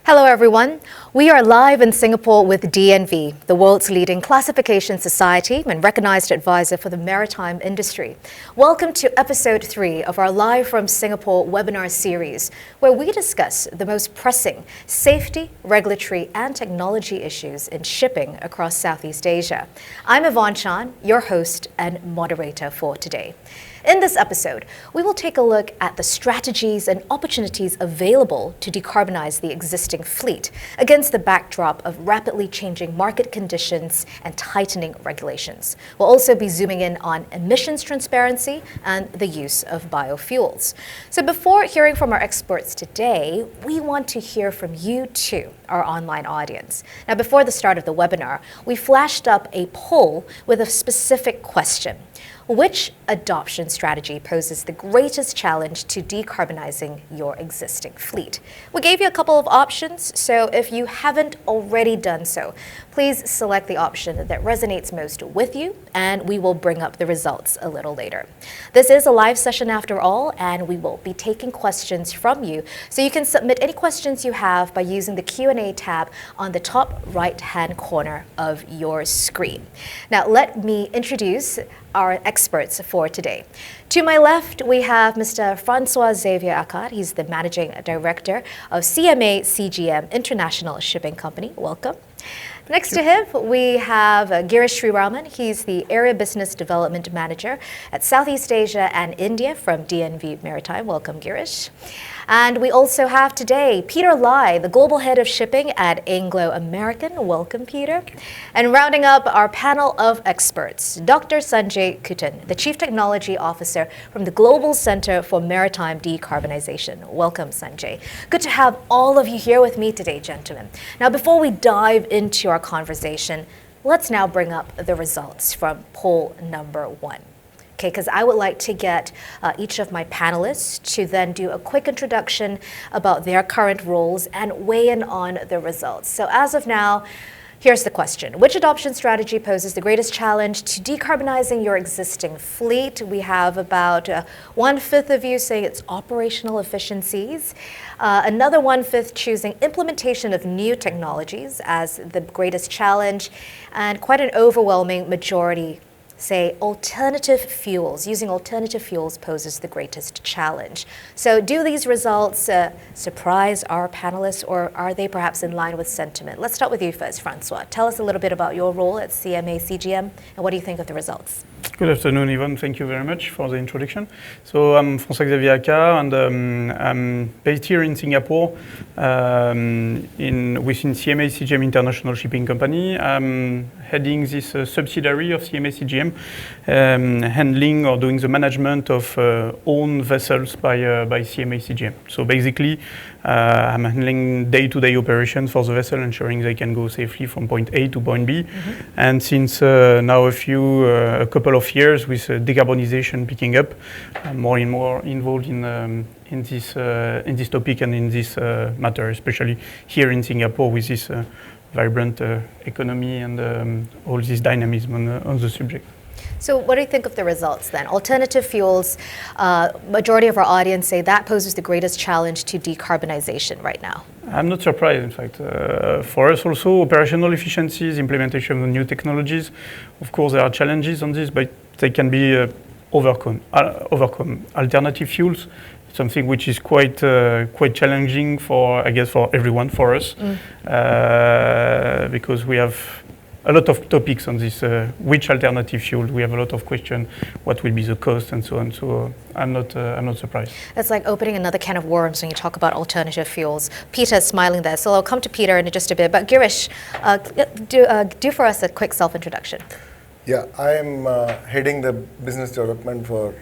Hello everyone. We are live in Singapore with DNV, the world's leading classification society and recognized advisor for the maritime industry. Welcome to episode 3 of our Live from Singapore webinar series, where we discuss the most pressing safety, regulatory and technology issues in shipping across Southeast Asia. I'm Yvonne Chan, your host and moderator for today. In this episode, we will take a look at the strategies and opportunities available to decarbonize the existing fleet against the backdrop of rapidly changing market conditions and tightening regulations. We'll also be zooming in on emissions transparency and the use of biofuels. So before hearing from our experts today, we want to hear from you too, our online audience. Now, before the start of the webinar, we flashed up a poll with a specific question. Which adoption strategy poses the greatest challenge to decarbonizing your existing fleet? We gave you a couple of options, so if you haven't already done so, please select the option that resonates most with you, and we will bring up the results a little later. This is a live session after all, and we will be taking questions from you, so you can submit any questions you have by using the Q&A tab on the top right-hand corner of your screen. Now, let me introduce our experts for today. To my left, we have Mr. Francois Xavier Akkad. He's the Managing Director of CMA CGM International Shipping Company. Welcome. Next to him, we have Girish Sriraman. He's the Area Business Development Manager at Southeast Asia and India from DNV Maritime. Welcome, Girish. And we also have today Peter Lai, the Global Head of Shipping at Anglo American. Welcome, Peter. And rounding up our panel of experts, Dr. Sanjay Kutan, the Chief Technology Officer from the Global Center for Maritime Decarbonization. Welcome, Sanjay. Good to have all of you here with me today, gentlemen. Now, before we dive into our conversation, let's now bring up the results from poll number 1. Okay, because I would like to get each of my panelists to then do a quick introduction about their current roles and weigh in on the results. So as of now, here's the question. Which adoption strategy poses the greatest challenge to decarbonizing your existing fleet? We have about 1/5 of you saying it's operational efficiencies. Another 1/5 choosing implementation of new technologies as the greatest challenge. And quite an overwhelming majority say alternative fuels. Using alternative fuels poses the greatest challenge. So do these results surprise our panelists, or are they perhaps in line with sentiment? Let's start with you first, Francois. Tell us a little bit about your role at CMA CGM and what do you think of the results? Good afternoon, Yvonne. Thank you very much for the introduction. So I'm Francois Xavier Akkad, and I'm based here in Singapore within CMA CGM International Shipping Company. I'm heading this subsidiary of CMA CGM, handling or doing the management of own vessels by CMA CGM. So basically, I'm handling day-to-day operations for the vessel, ensuring they can go safely from point A to point B. Mm-hmm. And since now a couple of years with decarbonization picking up, I'm more and more involved in this topic and in this matter, especially here in Singapore with this vibrant economy and all this dynamism on the subject. So what do you think of the results then? Alternative fuels, majority of our audience say that poses the greatest challenge to decarbonization right now. I'm not surprised, in fact. For us also, operational efficiencies, implementation of new technologies, of course there are challenges on this, but they can be overcome. Alternative fuels, something which is quite challenging for everyone, for us, because we have a lot of topics on this, which alternative fuel. We have a lot of questions, what will be the cost and so on. So I'm not surprised. It's like opening another can of worms when you talk about alternative fuels. Peter's smiling there, so I'll come to Peter in just a bit. But Girish, do for us a quick self-introduction. Yeah, I am heading the business development for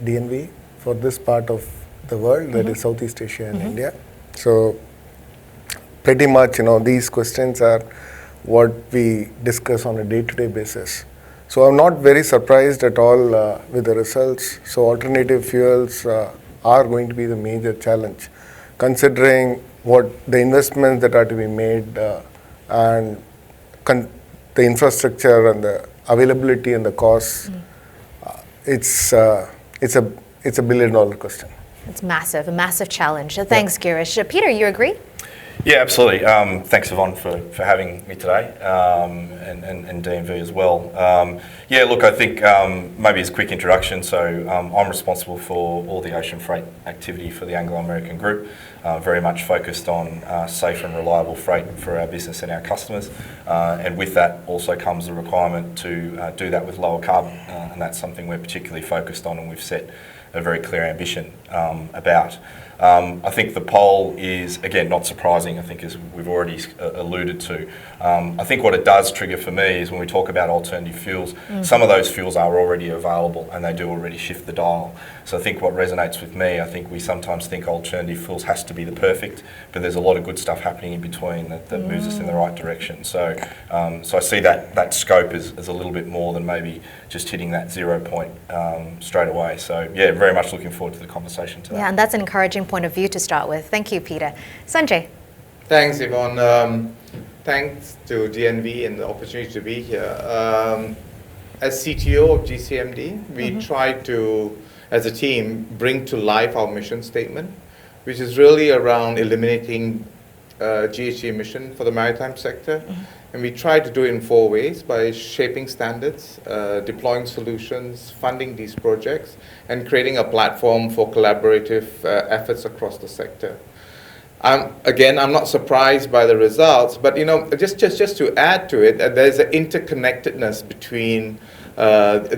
DNV for this part of the world, that is Southeast Asia and India. So pretty much, these questions are what we discuss on a day-to-day basis. So I'm not very surprised at all with the results. So alternative fuels are going to be the major challenge, considering what the investments that are to be made and the infrastructure and the availability and the costs. It's a $1 billion question. It's massive, a massive challenge. Thanks, Girish. Peter, you agree? Yeah, absolutely. Thanks, Yvonne, for having me today, and DMV as well. Yeah, look, I think maybe as a quick introduction, so I'm responsible for all the ocean freight activity for the Anglo-American Group, very much focused on safe and reliable freight for our business and our customers. And with that also comes the requirement to do that with lower carbon, and that's something we're particularly focused on, and we've set a very clear ambition about. I think the poll is, again, not surprising, I think, as we've already alluded to. I think what it does trigger for me is when we talk about alternative fuels, some of those fuels are already available and they do already shift the dial. So I think what resonates with me, I think we sometimes think alternative fuels has to be the perfect, but there's a lot of good stuff happening in between that moves us in the right direction. So so I see that scope as a little bit more than maybe just hitting that 0 point straight away. So yeah, very much looking forward to the conversation today. Yeah, and that's an encouraging point of view to start with. Thank you, Peter. Sanjay. Thanks, Yvonne. Thanks to DNV and the opportunity to be here. As CTO of GCMD, we try to, as a team, bring to life our mission statement, which is really around eliminating GHG emission for the maritime sector. And we try to do it in 4 ways: by shaping standards, deploying solutions, funding these projects, and creating a platform for collaborative efforts across the sector. Again, I'm not surprised by the results, but just to add to it, there's an interconnectedness between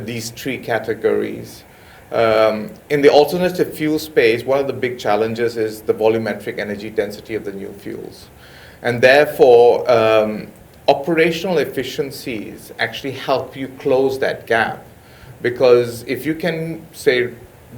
these 3 categories. In the alternative fuel space, one of the big challenges is the volumetric energy density of the new fuels. And therefore, operational efficiencies actually help you close that gap. Because if you can, say,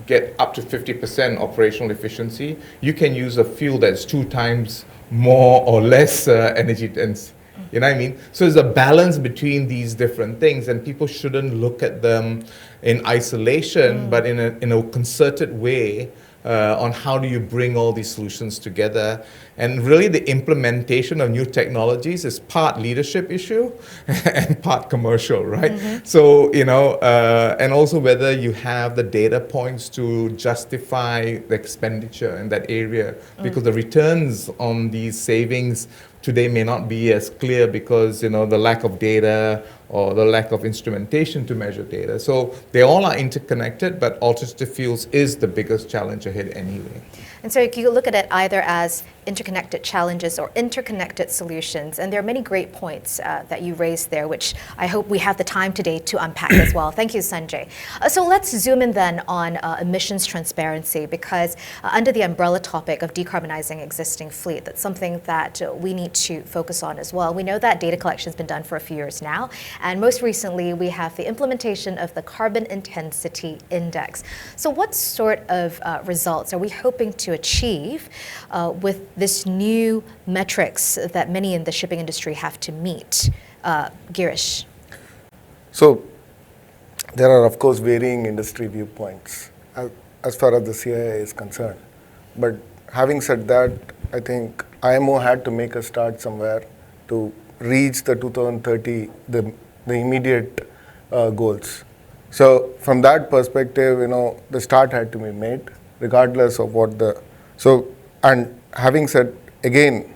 get up to 50% operational efficiency, you can use a fuel that's 2 times more or less energy dense. You know what I mean? So there's a balance between these different things, and people shouldn't look at them in isolation, but in a concerted way on how do you bring all these solutions together. And really the implementation of new technologies is part leadership issue and part commercial, right? So, and also whether you have the data points to justify the expenditure in that area, because the returns on these savings today may not be as clear because, the lack of data or the lack of instrumentation to measure data. So they all are interconnected, but alternative fuels is the biggest challenge ahead anyway. And so you can look at it either as interconnected challenges or interconnected solutions. And there are many great points that you raised there, which I hope we have the time today to unpack as well. Thank you, Sanjay. So let's zoom in then on emissions transparency, because under the umbrella topic of decarbonizing existing fleet, that's something that we need to focus on as well. We know that data collection has been done for a few years now. And most recently, we have the implementation of the Carbon Intensity Index. So what sort of results are we hoping to achieve with this new metrics that many in the shipping industry have to meet? Girish. So there are, of course, varying industry viewpoints as far as the CII is concerned. But having said that, I think IMO had to make a start somewhere to reach the 2030, the immediate goals. So from that perspective, the start had to be made, regardless of what the... And having said, again,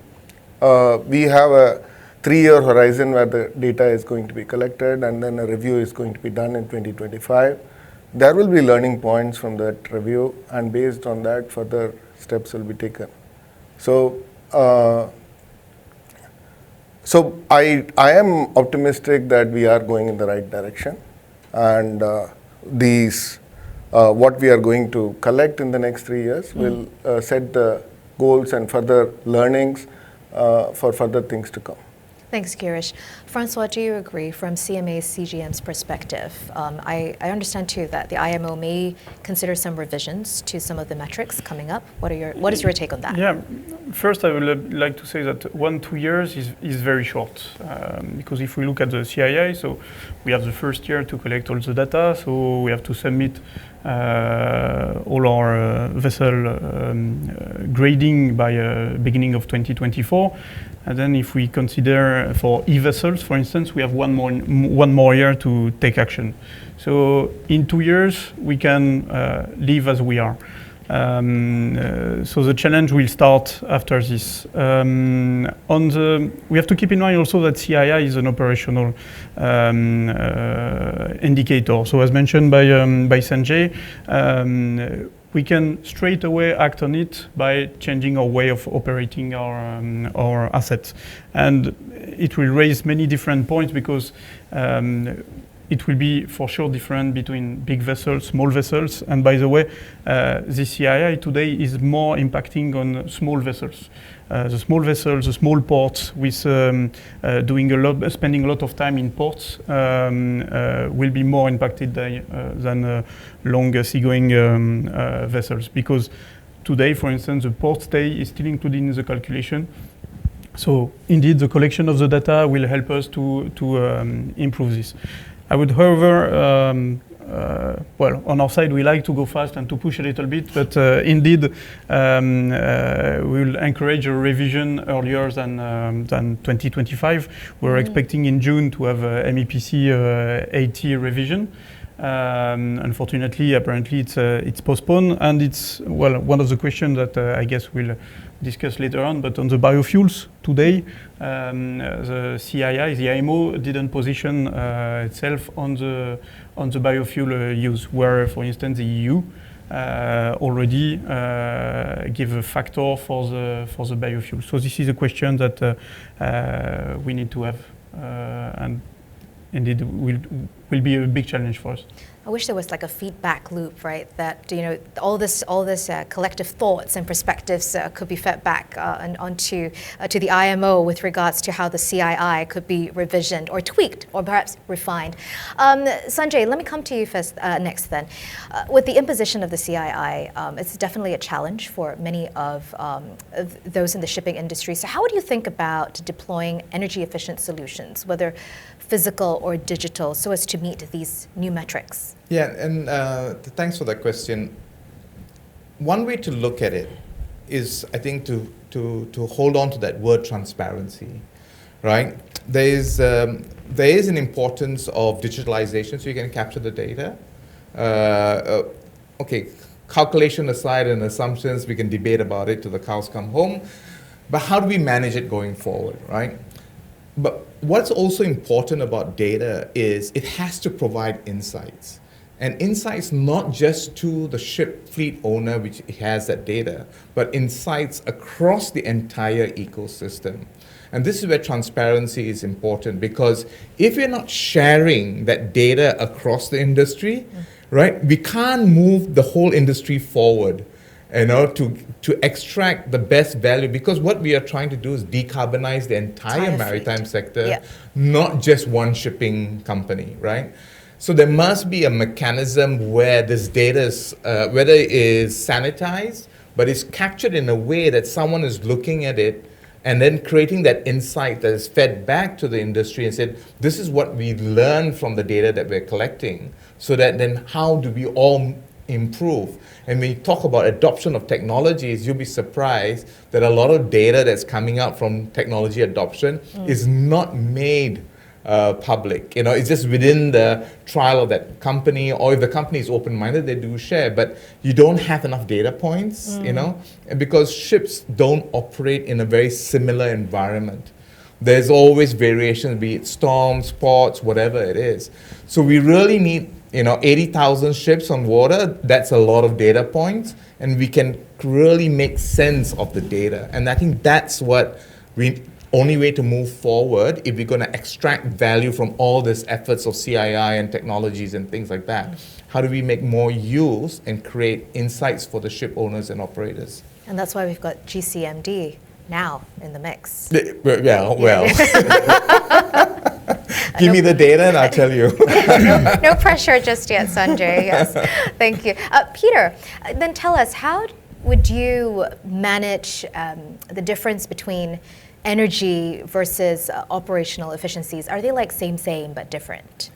we have a 3-year horizon where the data is going to be collected, and then a review is going to be done in 2025. There will be learning points from that review, and based on that, further steps will be taken. So, I am optimistic that we are going in the right direction, and what we are going to collect in the next 3 years will set the goals and further learnings for further things to come. Thanks, Girish. Francois, do you agree from CMA's CGM's perspective? I understand too that the IMO may consider some revisions to some of the metrics coming up. What is your take on that? Yeah, first I would like to say that 1-2 years is very short, because if we look at the CII, so we have the first year to collect all the data, so we have to submit all our vessel grading by beginning of 2024. And then if we consider for e-vessels, for instance, we have one more year to take action. So in 2 years, we can live as we are. So the challenge will start after this. We have to keep in mind also that CII is an operational indicator. So as mentioned by Sanjay, we can straight away act on it by changing our way of operating our assets. And it will raise many different points because it will be for sure different between big vessels, small vessels. And by the way, the CII today is more impacting on small vessels. The small vessels, the small ports with spending a lot of time in ports will be more impacted than long seagoing vessels. Because today, for instance, the port stay is still included in the calculation. So indeed, the collection of the data will help us to improve this. I would, however, on our side, we like to go fast and to push a little bit, but indeed, we will encourage a revision earlier than 2025. We're expecting in June to have a MEPC 80 revision. Unfortunately, apparently, it's postponed, and it's one of the questions that I guess we'll discuss later on. But on the biofuels today, the CII, the IMO, didn't position itself on the biofuel use, where, for instance, the EU already give a factor for the biofuel. So this is a question that we need to have, and indeed will be a big challenge for us. I wish there was like a feedback loop, right? That all this collective thoughts and perspectives could be fed back onto to the IMO with regards to how the CII could be revisioned or tweaked or perhaps refined. Sanjay, let me come to you first next. Then, with the imposition of the CII, it's definitely a challenge for many of those in the shipping industry. So, how do you think about deploying energy efficient solutions, whether physical or digital, so as to meet these new metrics? Yeah, and thanks for that question. One way to look at it is, I think, to hold on to that word transparency, right? There is an importance of digitalization, so you can capture the data. Okay, calculation aside and assumptions, we can debate about it till the cows come home. But how do we manage it going forward, right? But what's also important about data is it has to provide insights. And insights not just to the ship fleet owner, which has that data, but insights across the entire ecosystem. And this is where transparency is important, because if you're not sharing that data across the industry, right, we can't move the whole industry forward, to extract the best value, because what we are trying to do is decarbonize the entire maritime sector, not just one shipping company, right? So there must be a mechanism where this data is, whether it is sanitized, but it's captured in a way that someone is looking at it and then creating that insight that is fed back to the industry and said, this is what we learned from the data that we're collecting, so that then how do we all improve? And when you talk about adoption of technologies, you'll be surprised that a lot of data that's coming out from technology adoption is not made public. It's just within the trial of that company, or if the company is open-minded, they do share, but you don't have enough data points, because ships don't operate in a very similar environment. There's always variation, be it storms, ports, whatever it is. So we really need 80,000 ships on water. That's a lot of data points, and we can really make sense of the data. And I think that's what only way to move forward if we're going to extract value from all these efforts of CII and technologies and things like that. How do we make more use and create insights for the ship owners and operators? And that's why we've got GCMD now in the mix. Well. Give me the data and I'll tell you. No pressure just yet, Sanjay. Yes, thank you. Peter, then tell us, how would you manage the difference between energy versus operational efficiencies? Are they like same but different?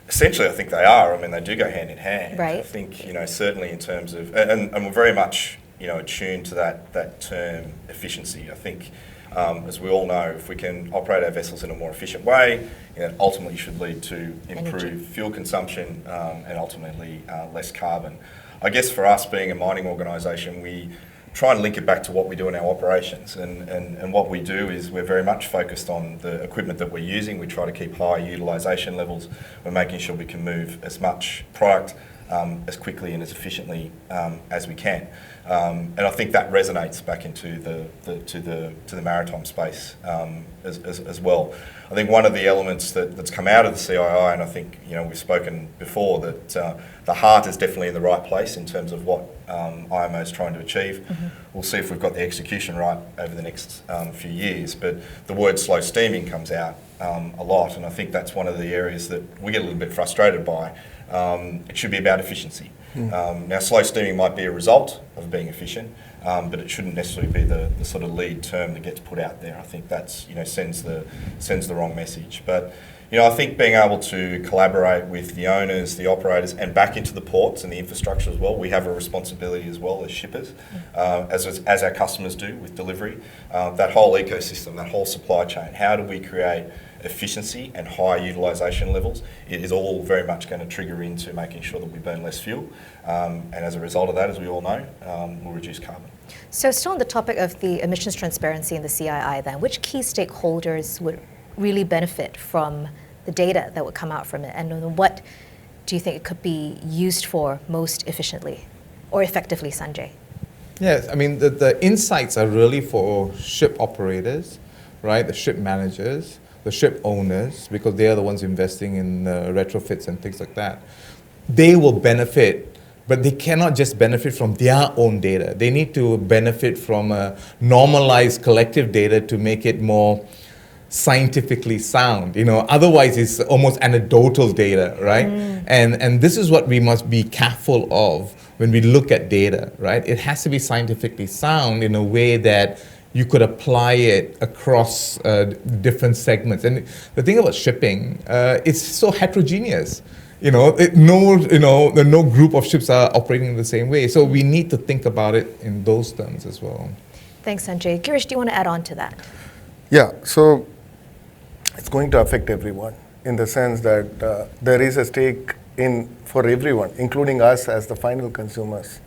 Essentially, I think they are. I mean, they do go hand in hand. Right. I think, certainly in terms of, and we're very much, attuned to that term efficiency. I think, as we all know, if we can operate our vessels in a more efficient way, it ultimately should lead to improved fuel consumption and ultimately less carbon. I guess for us being a mining organisation, we try and link it back to what we do in our operations. And what we do is we're very much focused on the equipment that we're using. We try to keep high utilisation levels. We're making sure we can move as much product as quickly and as efficiently as we can. And I think that resonates back into the maritime space as well. I think one of the elements that's come out of the CII, and I think we've spoken before, that the heart is definitely in the right place in terms of what IMO is trying to achieve. We'll see if we've got the execution right over the next few years. But the word slow steaming comes out a lot, and I think that's one of the areas that we get a little bit frustrated by. It should be about efficiency. Now, slow steaming might be a result of being efficient, but it shouldn't necessarily be the sort of lead term that gets put out there. I think that's sends the wrong message. But I think being able to collaborate with the owners, the operators, and back into the ports and the infrastructure as well, we have a responsibility as well as shippers, as our customers do with delivery. That whole ecosystem, that whole supply chain. How do we create efficiency and high utilisation levels? It is all very much going to trigger into making sure that we burn less fuel, and as a result of that, as we all know, we'll reduce carbon. So still on the topic of the emissions transparency in the CII then, which key stakeholders would really benefit from the data that would come out from it, and what do you think it could be used for most efficiently or effectively, Sanjay? Yes, I mean the insights are really for ship operators, right? The ship managers, the ship owners, because they are the ones investing in retrofits and things like that. They will benefit, but they cannot just benefit from their own data. They need to benefit from a normalized collective data to make it more scientifically sound. Otherwise it's almost anecdotal data, right? And this is what we must be careful of when we look at data, right? It has to be scientifically sound in a way that you could apply it across different segments. And the thing about shipping, it's so heterogeneous. No group of ships are operating in the same way. So we need to think about it in those terms as well. Thanks, Sanjay. Girish, do you want to add on to that? Yeah, so it's going to affect everyone in the sense that there is a stake for everyone, including us as the final consumers.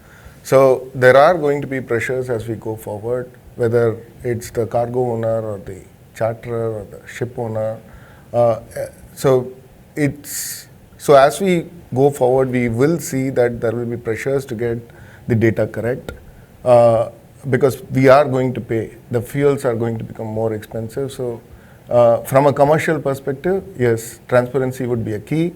So there are going to be pressures as we go forward, whether it's the cargo owner or the charterer or the ship owner. So as we go forward, we will see that there will be pressures to get the data correct, because we are going to pay. The fuels are going to become more expensive. So from a commercial perspective, yes, transparency would be a key.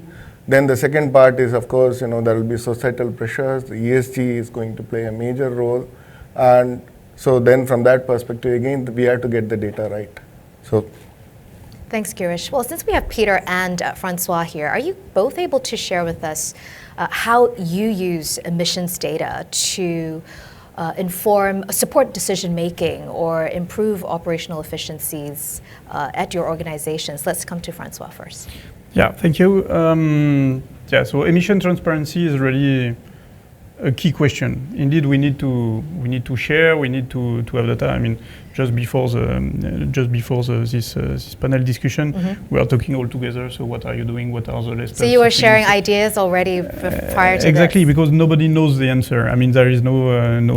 Then the second part is, of course, there will be societal pressures. The ESG is going to play a major role. And so then from that perspective, again, we have to get the data right. So. Thanks, Girish. Well, since we have Peter and Francois here, are you both able to share with us how you use emissions data to support decision-making or improve operational efficiencies at your organizations? Let's come to Francois first. Yeah, thank you. So emission transparency is really a key question. Indeed, we need to share. We need to have data. I mean, just before this panel discussion, we are talking all together. So what are you doing? What are the less? So you were sharing ideas already prior to exactly this. Because nobody knows the answer. I mean, there is no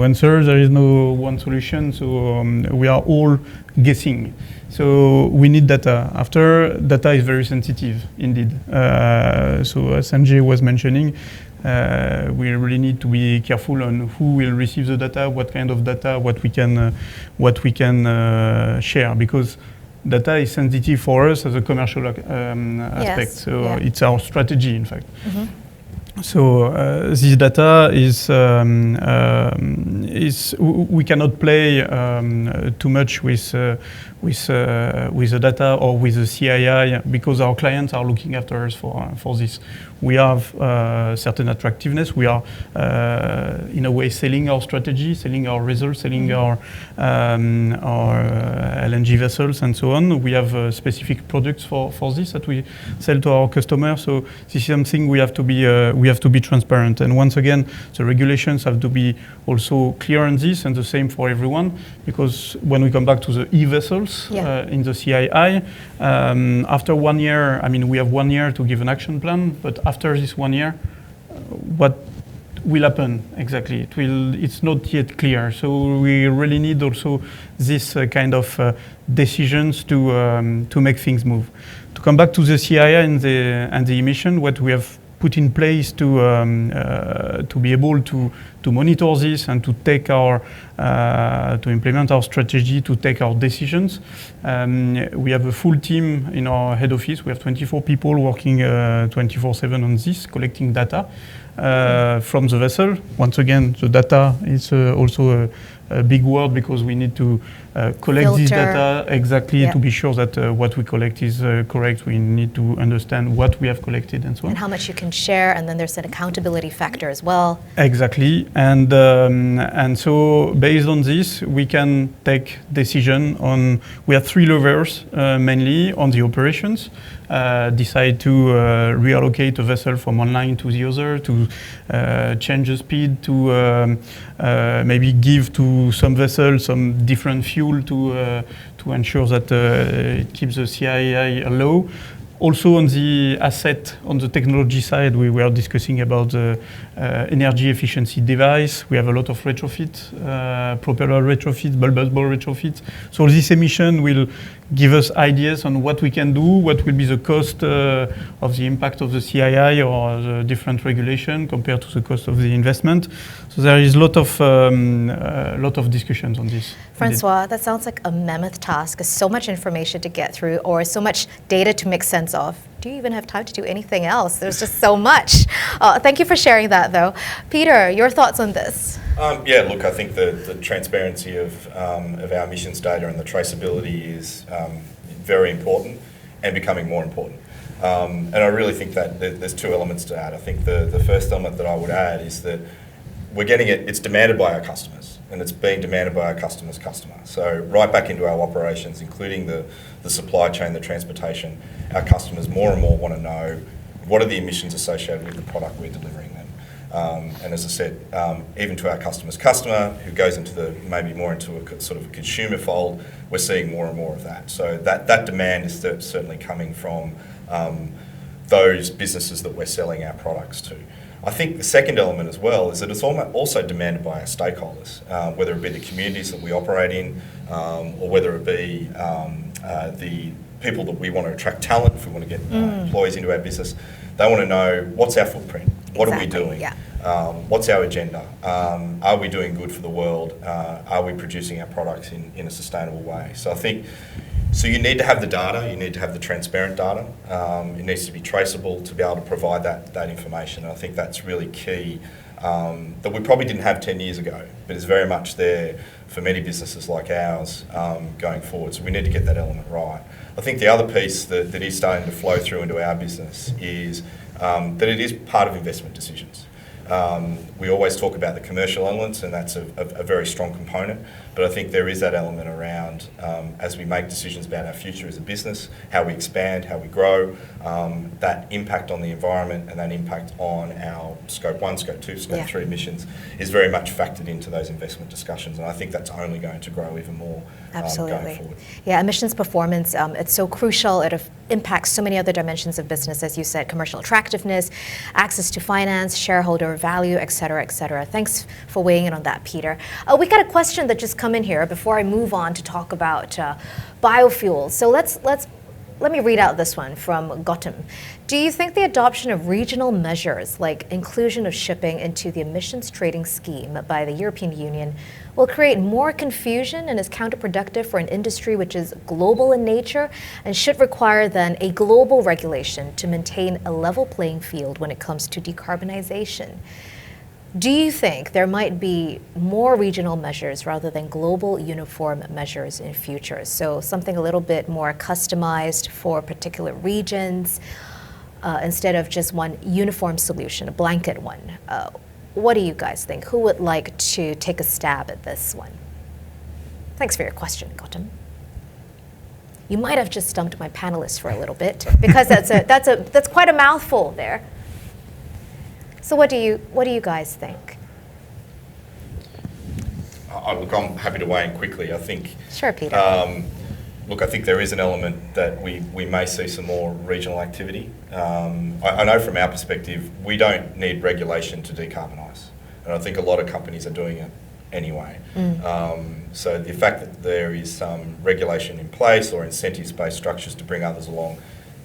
answer. There is no one solution. So we are all guessing. So we need data. After, data is very sensitive, indeed. So as Sanjay was mentioning, we really need to be careful on who will receive the data, what kind of data, what we can share, because data is sensitive for us as a commercial aspect. Yes. So it's our strategy, in fact. So this data is we cannot play too much with the data or with the CII, because our clients are looking after us for this. We have certain attractiveness. We are in a way selling our strategy, selling our results, selling our LNG vessels and so on. We have specific products for this that we sell to our customers. So this is something we have to be transparent. And once again, the regulations have to be also clear on this, and the same for everyone. Because when we come back to the e-vessels in the CII, after 1 year, I mean, we have 1 year to give an action plan, but after this 1 year, what will happen exactly? It's not yet clear. So we really need also this kind of decisions to make things move. To come back to the CII and the emission, what we have put in place to be able to monitor this and to take our to implement our strategy, to take our decisions. We have a full team in our head office. We have 24 people working 24/7 on this, collecting data from the vessel. Once again, the data is also a big word because we need to collect this data exactly to be sure that what we collect is correct. We need to understand what we have collected and so on. And how much you can share, and then there's an accountability factor as well. Exactly, and so based on this, we can take decision on. We have 3 levers mainly on the operations. Decide to reallocate a vessel from one line to the other, to change the speed, to maybe give to some vessels some different fuel to ensure that it keeps the CII low. Also on the asset, on the technology side, we were discussing about the energy efficiency device. We have a lot of retrofit, propeller retrofit, bulbous ball retrofit. So this emission will give us ideas on what we can do, what will be the cost of the impact of the CII or the different regulation compared to the cost of the investment. So there is a lot of discussions on this. Francois, that sounds like a mammoth task. So much information to get through, or so much data to make sense of. Do you even have time to do anything else? There's just so much. Thank you for sharing that, though. Peter, your thoughts on this? Yeah, look, I think the transparency of our emissions data and the traceability is very important and becoming more important. And I really think that there's 2 elements to that. I think the first element that I would add is that we're getting it's demanded by our customers, and it's being demanded by our customer's customer. So right back into our operations, including the supply chain, the transportation, our customers more and more want to know what are the emissions associated with the product we're delivering them. And as I said, even to our customer's customer, who goes into maybe more into a sort of a consumer fold, we're seeing more and more of that. So that demand is certainly coming from those businesses that we're selling our products to. I think the second element as well is that it's also demanded by our stakeholders, whether it be the communities that we operate in, or whether it be the people that we want to attract talent, if we want to get employees into our business. They want to know, what's our footprint? What are we doing? Yeah. What's our agenda? Are we doing good for the world? Are we producing our products in a sustainable way? So I think, you need to have the data, you need to have the transparent data. It needs to be traceable to be able to provide that information. And I think that's really key, that we probably didn't have 10 years ago, but is very much there for many businesses like ours going forward. So we need to get that element right. I think the other piece that is starting to flow through into our business is that it is part of investment decisions. We always talk about the commercial elements, and that's a very strong component, but I think there is that element around, as we make decisions about our future as a business, how we expand, how we grow, that impact on the environment and that impact on our Scope 1, Scope 2, Scope 3 emissions is very much factored into those investment discussions, and I think that's only going to grow even more going forward. Yeah, emissions performance, it's so crucial. It impacts so many other dimensions of business, as you said, commercial attractiveness, access to finance, shareholder value, et cetera, et cetera. Thanks for weighing in on that, Peter. We got a question that just come in here before I move on to talk about biofuels. So let me read out this one from Gautam. Do you think the adoption of regional measures like inclusion of shipping into the emissions trading scheme by the European Union will create more confusion and is counterproductive for an industry which is global in nature and should require then a global regulation to maintain a level playing field when it comes to decarbonization? Do you think there might be more regional measures rather than global uniform measures in future? So something a little bit more customized for particular regions instead of just one uniform solution, a blanket one. What do you guys think? Who would like to take a stab at this one? Thanks for your question, Gautam. You might have just stumped my panelists for a little bit because that's quite a mouthful there. So what do you guys think? Look, I'm happy to weigh in quickly. I think. Sure, Peter. Look, I think there is an element that we may see some more regional activity. I know from our perspective, we don't need regulation to decarbonise. And I think a lot of companies are doing it anyway. So the fact that there is some regulation in place or incentives-based structures to bring others along,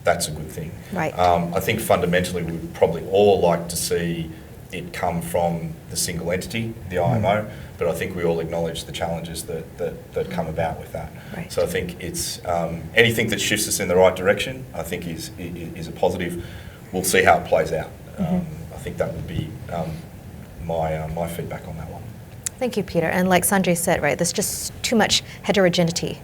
that's a good thing. Right. I think fundamentally we would probably all like to see it come from the single entity, the IMO, but I think we all acknowledge the challenges that come about with that. Right. So I think it's anything that shifts us in the right direction, I think is a positive. We'll see how it plays out. I think that would be my feedback on that one. Thank you, Peter. And like Sanjay said, right, there's just too much heterogeneity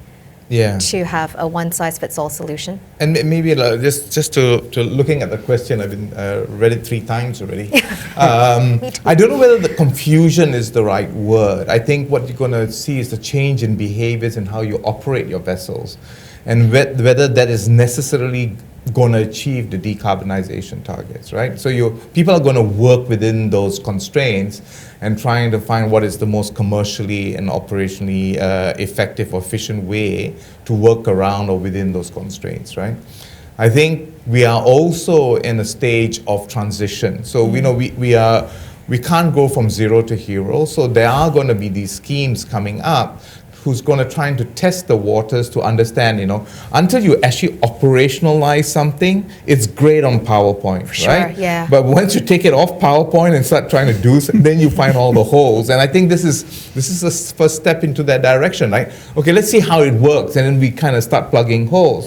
Yeah. to have a one-size-fits-all solution. And maybe just to looking at the question, I've been read it 3 times already. I don't know whether the confusion is the right word. I think what you're going to see is the change in behaviors and how you operate your vessels, and whether that is necessarily going to achieve the decarbonization targets, right? So people are going to work within those constraints and trying to find what is the most commercially and operationally effective or efficient way to work around or within those constraints, right? I think we are also in a stage of transition. So we can't go from zero to hero. So there are going to be these schemes coming up who's going to try to test the waters to understand, until you actually operationalize something, it's great on PowerPoint, Sure, right? yeah. But once you take it off PowerPoint and start trying to do something, then you find all the holes. And I think this is the first step into that direction, right? Okay, let's see how it works, and then we kind of start plugging holes.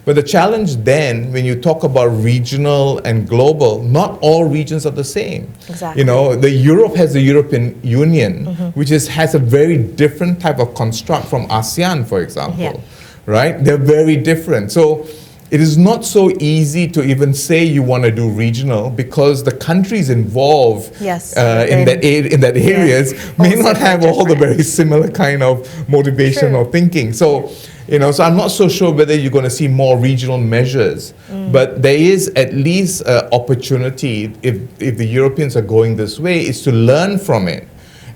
But the challenge then, when you talk about regional and global, not all regions are the same. Exactly. Europe has the European Union, which has a very different type of construct from ASEAN, for example, right? They're very different. So it is not so easy to even say you want to do regional, because the countries involved in that areas may not have all the very similar kind of motivation or thinking. So so I'm not so sure whether you're going to see more regional measures, but there is at least an opportunity, if the Europeans are going this way, is to learn from it.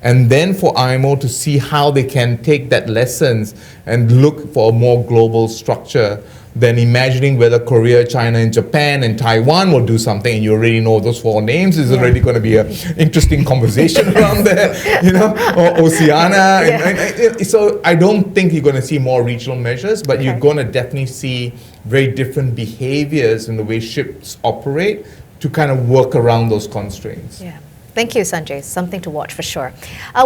And then for IMO to see how they can take that lessons and look for a more global structure than imagining whether Korea, China, and Japan and Taiwan will do something, and you already know those 4 names. Is already going to be an interesting conversation around there, or Oceania. And so I don't think you're going to see more regional measures, but you're going to definitely see very different behaviors in the way ships operate to kind of work around those constraints. Yeah. Thank you, Sanjay. Something to watch for sure.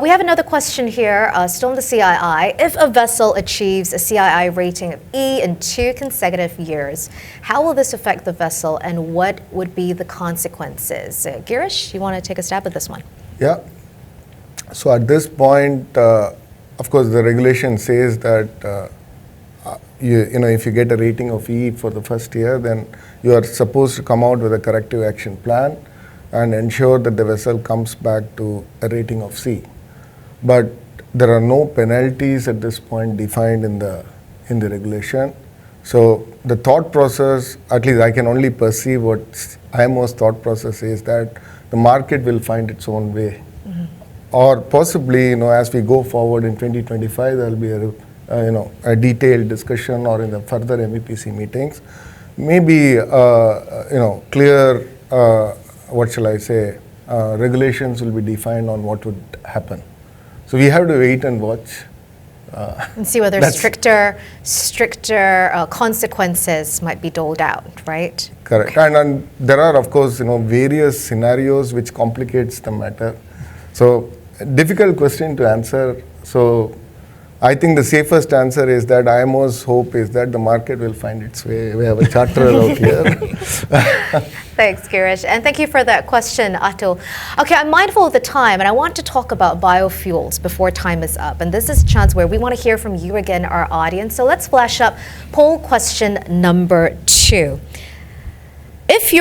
We have another question here, still on the CII. If a vessel achieves a CII rating of E in 2 consecutive years, how will this affect the vessel, and what would be the consequences? Girish, you want to take a stab at this one? Yeah. So at this point, of course, the regulation says that if you get a rating of E for the first year, then you are supposed to come out with a corrective action plan and ensure that the vessel comes back to a rating of C. But there are no penalties at this point defined in the regulation. So the thought process, at least I can only perceive what IMO's thought process is, that the market will find its own way. Or possibly, as we go forward in 2025, there will be a detailed discussion, or in the further MEPC meetings, maybe clear regulations will be defined on what would happen. So we have to wait and watch. And see whether stricter consequences might be doled out, right? Correct. Okay. And there are, of course, various scenarios which complicates the matter. So difficult question to answer. So I think the safest answer is that IMO's hope is that the market will find its way. We have a charter out here. Thanks, Girish. And thank you for that question, Atul. Okay, I'm mindful of the time, and I want to talk about biofuels before time is up. And this is a chance where we want to hear from you again, our audience. So let's flash up poll question number 2. Is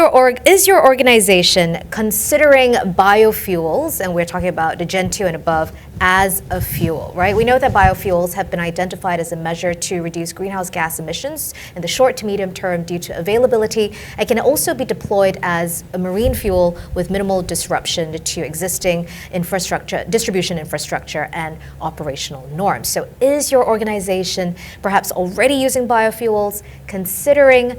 your organization considering biofuels, and we're talking about the Gen 2 and above, as a fuel, right? We know that biofuels have been identified as a measure to reduce greenhouse gas emissions in the short to medium term due to availability. It can also be deployed as a marine fuel with minimal disruption to existing infrastructure, distribution infrastructure, and operational norms. So is your organization perhaps already using biofuels, considering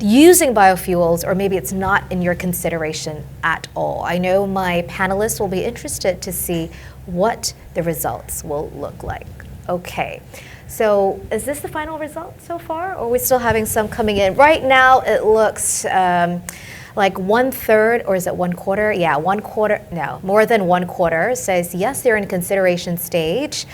using biofuels, or maybe it's not in your consideration at all. I know my panelists will be interested to see what the results will look like. Okay, so is this the final result so far, or are we still having some coming in? Right now it looks like 1/3, or is it 1/4? Yeah, 1/4, no, more than 1/4 says yes, they're in consideration stage.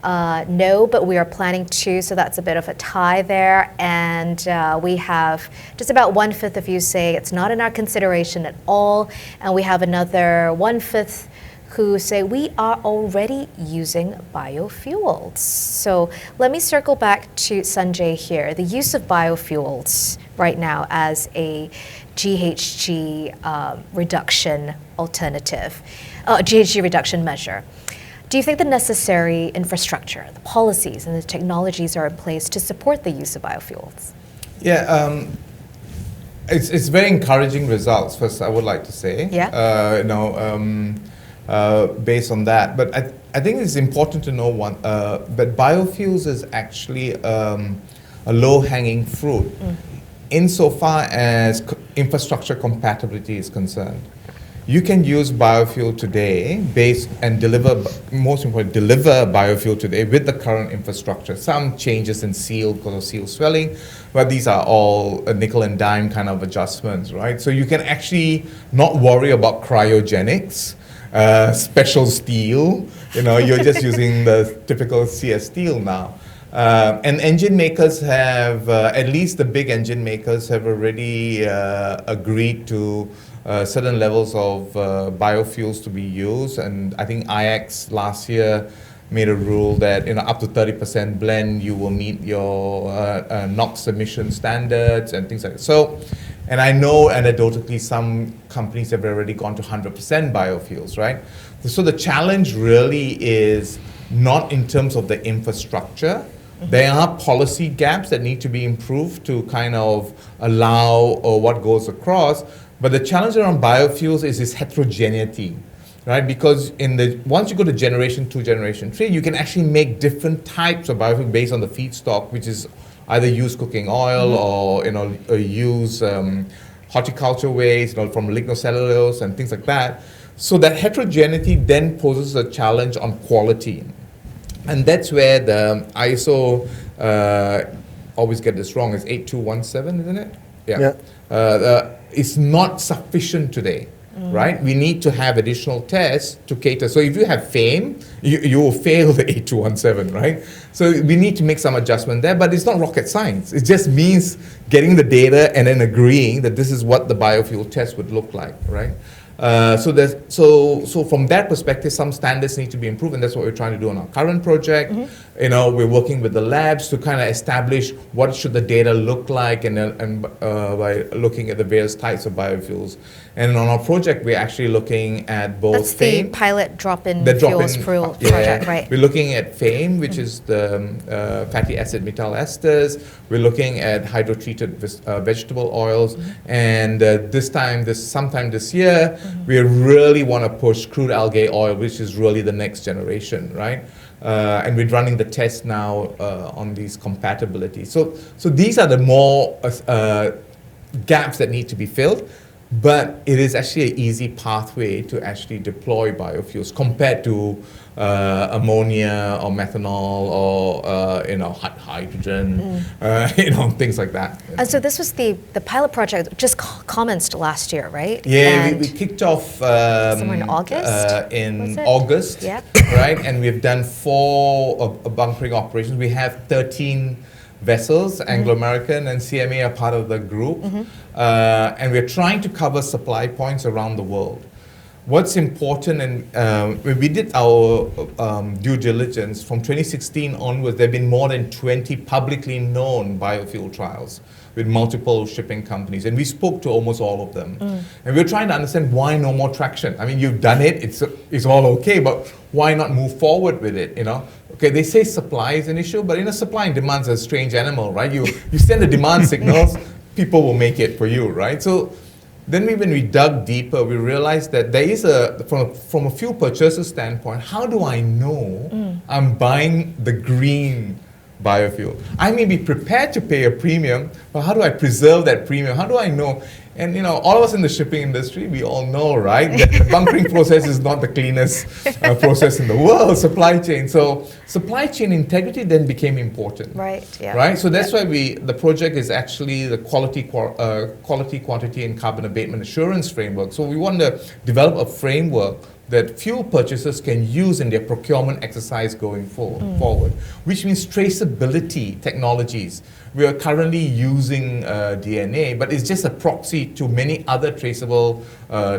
No, but we are planning to, so that's a bit of a tie there. And we have just about 1/5 of you say it's not in our consideration at all. And we have another 1/5 who say we are already using biofuels. So let me circle back to Sanjay here. The use of biofuels right now as a GHG reduction alternative, GHG reduction measure. Do you think the necessary infrastructure, the policies and the technologies are in place to support the use of biofuels? Yeah, it's very encouraging results, first I would like to say. Yeah. Based on that. But I think it's important to know one, but biofuels is actually a low-hanging fruit insofar as infrastructure compatibility is concerned. You can use biofuel today and deliver, most importantly, deliver biofuel today with the current infrastructure. Some changes in seal because of seal swelling, but these are all a nickel and dime kind of adjustments, right? So you can actually not worry about cryogenics, special steel, you're just using the typical CS steel now. And engine makers have, at least the big engine makers have already agreed to certain levels of biofuels to be used, and I think IX last year made a rule that up to 30% blend you will meet your NOx emission standards and things like that. So, and I know anecdotally some companies have already gone to 100% biofuels, right? So the challenge really is not in terms of the infrastructure. There are policy gaps that need to be improved to kind of allow what goes across. But the challenge around biofuels is this heterogeneity, right? Because once you go to generation 2, generation 3, you can actually make different types of biofuel based on the feedstock, which is either use cooking oil or use horticulture waste, from lignocellulose and things like that. So that heterogeneity then poses a challenge on quality. And that's where the ISO, always get this wrong, it's 8217, isn't it? Yeah. It's not sufficient today, right? We need to have additional tests to cater. So if you have FAME, you will fail the 8217, right? So we need to make some adjustment there, but it's not rocket science. It just means getting the data and then agreeing that this is what the biofuel test would look like, right? So from that perspective, some standards need to be improved, and that's what we're trying to do on our current project. We're working with the labs to kind of establish what should the data look like, and by looking at the various types of biofuels. And on our project, we're actually looking at both. That's the pilot drop-in fuels project, right? We're looking at FAME, which is the fatty acid methyl esters. We're looking at hydrotreated vegetable oils, and sometime this year, we really want to push crude algae oil, which is really the next generation, right? And we're running the test now on these compatibilities. So these are the more gaps that need to be filled, but it is actually an easy pathway to actually deploy biofuels compared to ammonia or methanol or hydrogen, things like that. And so this was the pilot project just commenced last year, right? Yeah, we kicked off somewhere in August. August, yep. Right? And we've done 4 bunkering operations. We have 13 vessels, Anglo-American and CMA are part of the group, and we're trying to cover supply points around the world. What's important, and when we did our due diligence from 2016 onwards, there have been more than 20 publicly known biofuel trials with multiple shipping companies, and we spoke to almost all of them. And we're trying to understand why no more traction. I mean, you've done it, it's all okay, but why not move forward with it, Okay, they say supply is an issue, but supply and demand is a strange animal, right? You send the demand signals, people will make it for you, right? So then when we dug deeper, we realized that there is from a fuel purchaser standpoint, how do I know I'm buying the green biofuel. I may be prepared to pay a premium, but how do I preserve that premium? How do I know? And all of us in the shipping industry, we all know, right, that the bunkering process is not the cleanest process in the world, supply chain. So supply chain integrity then became important. Right, yeah. Right, so that's why the project is actually the quality, quantity, and carbon abatement assurance framework. So we want to develop a framework that fuel purchasers can use in their procurement exercise going forward, which means traceability technologies. We are currently using DNA, but it's just a proxy to many other traceable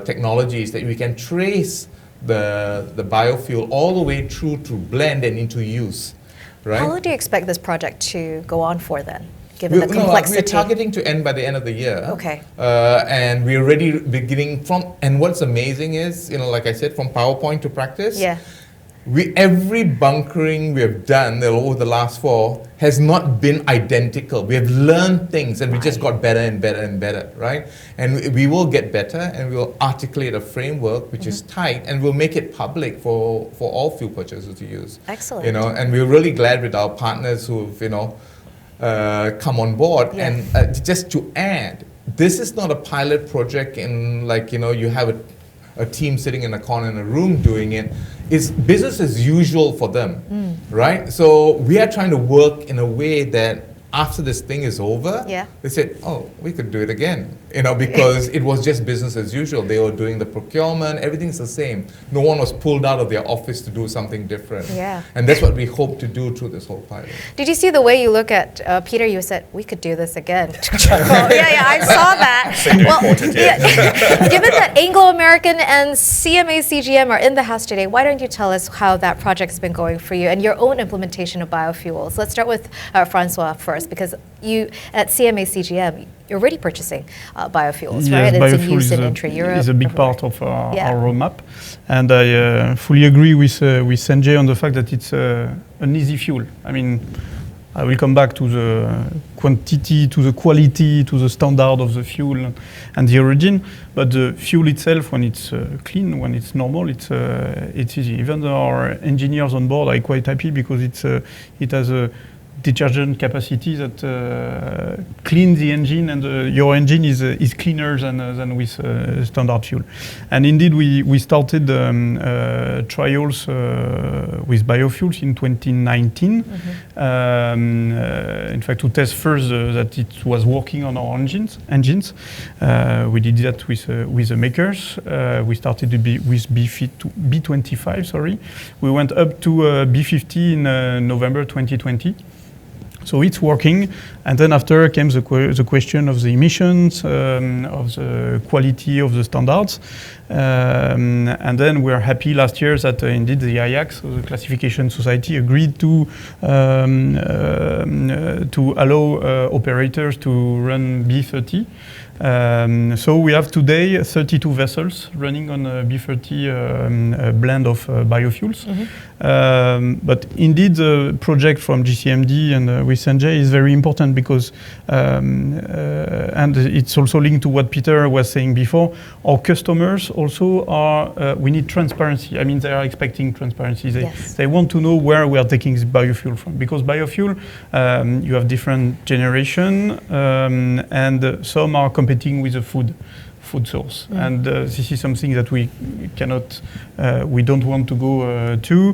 technologies that we can trace the biofuel all the way through to blend and into use. Right? How long do you expect this project to go on for then, given the complexity? We're targeting to end by the end of the year. Okay. And we're already beginning from, and what's amazing is, like I said, from PowerPoint to practice. Yeah. Every bunkering we have done over the last 4 has not been identical. We have learned things and we just got better and better and better, right? And we will get better and we will articulate a framework which is tight, and we'll make it public for all fuel purchasers to use. Excellent. And we're really glad with our partners who've, come on board. Yeah. And just to add, this is not a pilot project in you have a team sitting in a corner in a room doing it. It's business as usual for them, right? So we are trying to work in a way that after this thing is over, they said, oh, we could do it again, because it was just business as usual. They were doing the procurement, everything's the same. No one was pulled out of their office to do something different. Yeah. And that's what we hope to do through this whole pilot. Did you see the way you look at Peter? You said, we could do this again. yeah, I saw that. Given that Anglo-American and CMA CGM are in the house today, why don't you tell us how that project's been going for you and your own implementation of biofuels? Let's start with Francois first, because you at CMA CGM, you're already purchasing biofuels, right? Yes, it's in use in biofuel intra-Europe. is a big part of our roadmap. And I fully agree with Sanjay on the fact that it's an easy fuel. I mean, I will come back to the quantity, to the quality, to the standard of the fuel and the origin. But the fuel itself, when it's clean, when it's normal, it's easy. Even our engineers on board are quite happy because it has a detergent capacity that cleans the engine, and your engine is cleaner than with standard fuel. And indeed, we started trials with biofuels in 2019. In fact, to test first that it was working on our engines. We did that with the makers. We started with B25. Sorry, we went up to B50 in November 2020. So it's working, and then after came the question of the emissions, of the quality of the standards, and then we're happy last year that indeed the IAC, so the Classification Society, agreed to allow operators to run B30. So we have today 32 vessels running on a B30 blend of biofuels. But indeed, the project from GCMD and with Sanjay is very important because, and it's also linked to what Peter was saying before, our customers also are, we need transparency. I mean, they are expecting transparency. They want to know where we are taking this biofuel from, because biofuel, you have different generation, and some are competing with the food source, and this is something that we cannot, we don't want to go to.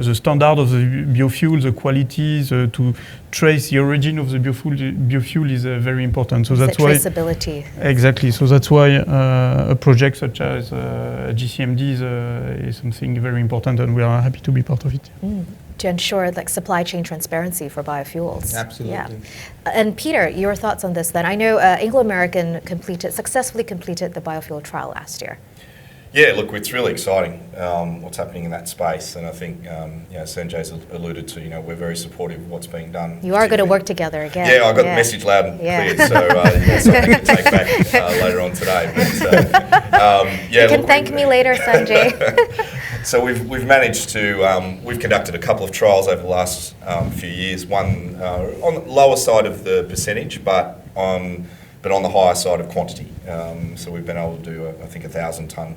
The standard of the biofuel, the quality, to trace the origin of the biofuel is very important. So that's why traceability. Exactly. So that's why a project such as GCMD is something very important, and we are happy to be part of it. To ensure supply chain transparency for biofuels. Absolutely. Yeah. And Peter, your thoughts on this then? I know Anglo-American successfully completed the biofuel trial last year. Yeah, look, it's really exciting what's happening in that space, and I think Sanjay's alluded to. We're very supportive of what's being done. You are going to work together again. Yeah, I got the message loud and clear, so that's something to take back later on today. But, you can thank me later, Sanjay. So we've managed to we've conducted a couple of trials over the last few years. One on the lower side of the percentage, but on the higher side of quantity. So we've been able to do, I think, 1,000-ton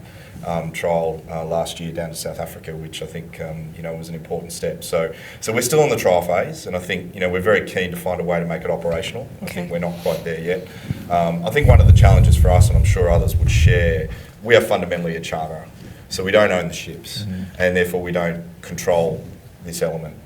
trial last year down to South Africa, which I think was an important step. So we're still in the trial phase, and I think we're very keen to find a way to make it operational. I think we're not quite there yet. I think one of the challenges for us, and I'm sure others would share, we are fundamentally a charterer, so we don't own the ships, and therefore we don't control this element.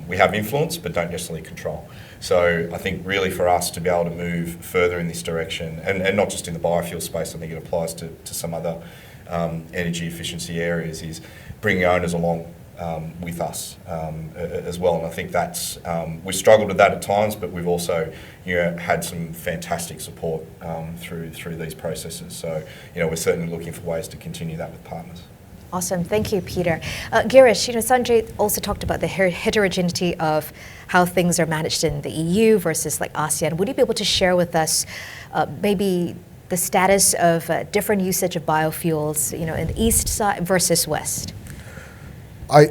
We have influence, but don't necessarily control. So I think really for us to be able to move further in this direction, and not just in the biofuel space, I think it applies to some other energy efficiency areas, is bringing owners along with us as well. And I think that's, we've struggled with that at times, but we've also had some fantastic support through these processes. So we're certainly looking for ways to continue that with partners. Awesome, thank you, Peter. Girish, Sanjay also talked about the heterogeneity of how things are managed in the EU versus like ASEAN. Would you be able to share with us maybe the status of different usage of biofuels, in the east side versus west? I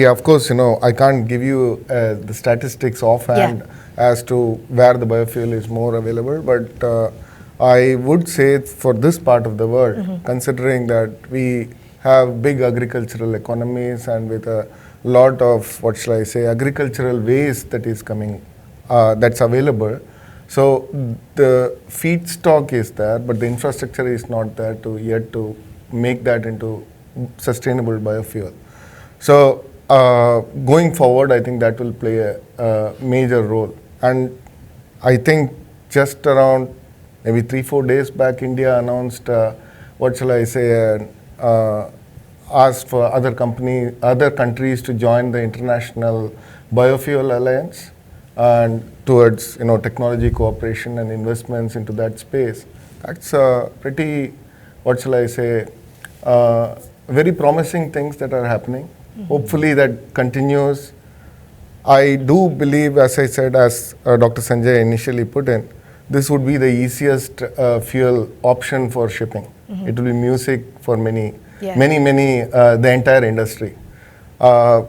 of course, I can't give you the statistics offhand as to where the biofuel is more available, but I would say for this part of the world, considering that we have big agricultural economies and with a lot of, agricultural waste that is coming, that's available. So the feedstock is there, but the infrastructure is not there yet to make that into sustainable biofuel. So going forward, I think that will play a major role. And I think just around maybe 3-4 days back, India announced, asked for other countries to join the International Biofuel Alliance and towards technology cooperation and investments into that space. That's pretty, very promising things that are happening. Hopefully that continues. I do believe, as I said, as Dr. Sanjay initially put in, this would be the easiest fuel option for shipping. It will be music for many, the entire industry. I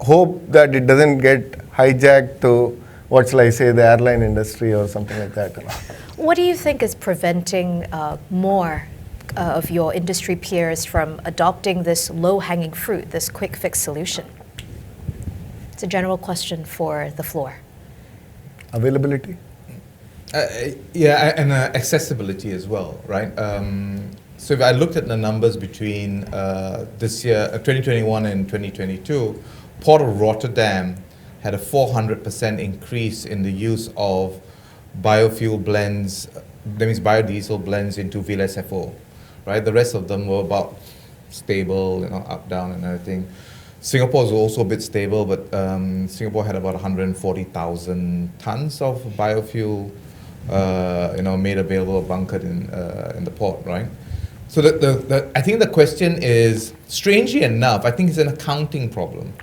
hope that it doesn't get hijacked to, the airline industry or something like that. What do you think is preventing more of your industry peers from adopting this low-hanging fruit, this quick fix solution? It's a general question for the floor. Availability? And accessibility as well, right? So if I looked at the numbers between this year, 2021 and 2022, Port of Rotterdam had a 400% increase in the use of biofuel blends, that means biodiesel blends into VLSFO, right? The rest of them were about stable, up, down and everything. Singapore is also a bit stable, but Singapore had about 140,000 tons of biofuel, made available or bunkered in the port, right? So I think the question is, strangely enough, I think it's an accounting problem.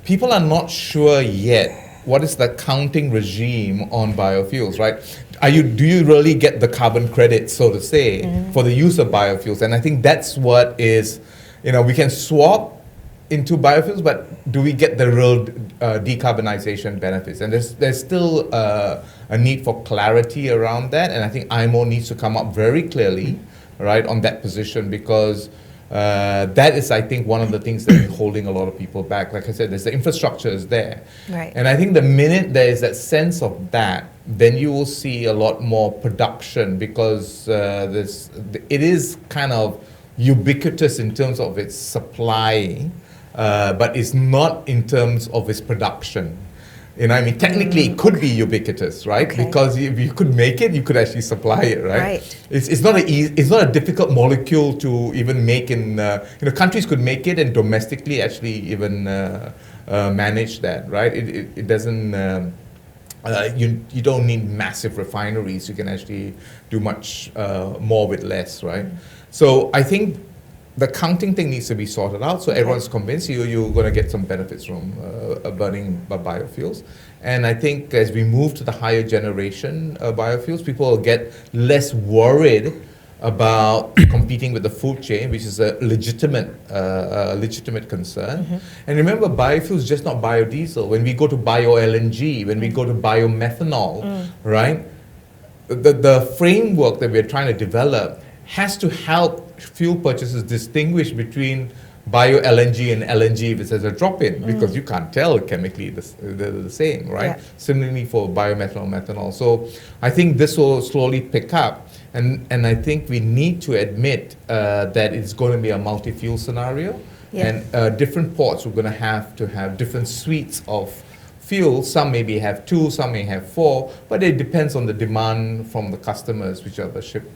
People are not sure yet what is the accounting regime on biofuels, right? Do you really get the carbon credit, so to say, for the use of biofuels? And I think that's what is, we can swap into biofuels, but do we get the real decarbonization benefits? And there's still a need for clarity around that, and I think IMO needs to come up very clearly, right, on that position, because that is, I think, one of the things that is holding a lot of people back. Like I said, the infrastructure is there. Right. And I think the minute there is that sense of that, then you will see a lot more production, because it is kind of ubiquitous in terms of its supply, but it's not in terms of its production. Technically it could be ubiquitous, right? Okay. Because if you could make it, you could actually supply it, right? Right. It's not a difficult molecule to even make in, countries could make it and domestically actually even manage that, right? It doesn't, you don't need massive refineries. You can actually do much more with less, right? So I think the counting thing needs to be sorted out, so everyone's convinced you're going to get some benefits from burning biofuels. And I think as we move to the higher generation biofuels, people will get less worried about competing with the food chain, which is a legitimate concern. And remember, biofuels is just not biodiesel. When we go to bio-LNG, when we go to biomethanol, right? the framework that we're trying to develop has to help fuel purchasers distinguish between bio LNG and LNG if it says a drop-in, because you can't tell chemically they're the same, right? Yeah. Similarly for biomethanol, methanol. So I think this will slowly pick up, and I think we need to admit that it's going to be a multi-fuel scenario, Yeah. and different ports are going to have different suites of fuel. Some maybe have 2, some may have 4, but it depends on the demand from the customers, which are the ship